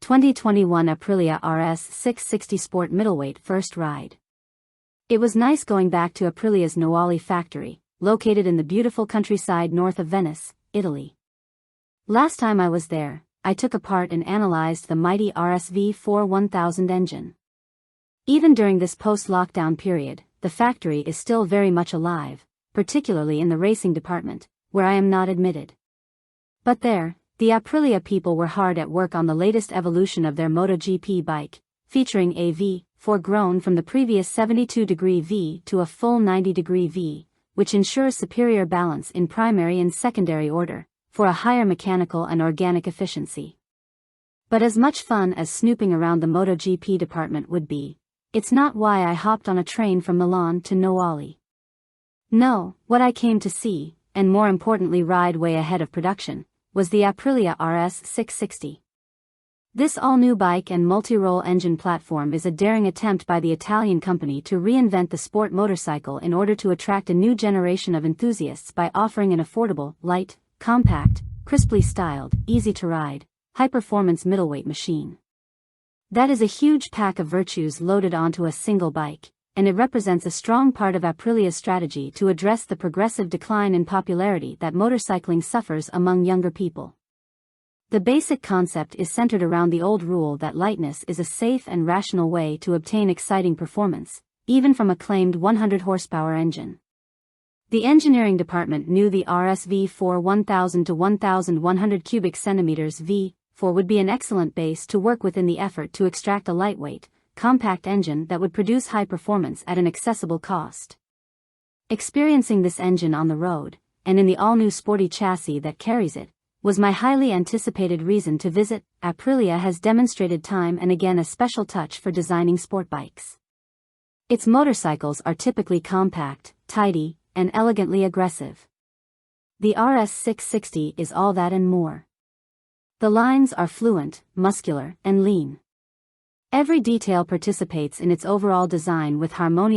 2021 Aprilia RS 660 Sport Middleweight First Ride. It was nice going back to Aprilia's Noale factory, located in the beautiful countryside north of Venice, Italy. Last time I was there, I took apart and analyzed the mighty RS V4 1000 engine. Even during this post-lockdown period, the factory is still very much alive, particularly in the racing department, where I am not admitted. But there, the Aprilia people were hard at work on the latest evolution of their MotoGP bike, featuring a V4 grown from the previous 72-degree V to a full 90-degree V, which ensures superior balance in primary and secondary order, for a higher mechanical and organic efficiency. But as much fun as snooping around the MotoGP department would be, it's not why I hopped on a train from Milan to Noale. No, what I came to see, and more importantly ride way ahead of production, was the Aprilia RS 660. This all-new bike and multirole engine platform is a daring attempt by the Italian company to reinvent the sport motorcycle in order to attract a new generation of enthusiasts by offering an affordable, light, compact, crisply styled, easy-to-ride, high-performance middleweight machine. That is a huge pack of virtues loaded onto a single bike, and it represents a strong part of Aprilia's strategy to address the progressive decline in popularity that motorcycling suffers among younger people. The basic concept is centered around the old rule that lightness is a safe and rational way to obtain exciting performance, even from a claimed 100 horsepower engine. The engineering department knew the RS V4 1000 to 1100 cubic centimeters V4 would be an excellent base to work with in the effort to extract a lightweight, compact engine that would produce high performance at an accessible cost. Experiencing this engine on the road, and in the all-new sporty chassis that carries it, was my highly anticipated reason to visit. Aprilia has demonstrated time and again a special touch for designing sport bikes. Its motorcycles are typically compact, tidy, and elegantly aggressive. The RS 660 is all that and more. The lines are fluent, muscular, and lean. Every detail participates in its overall design with harmonious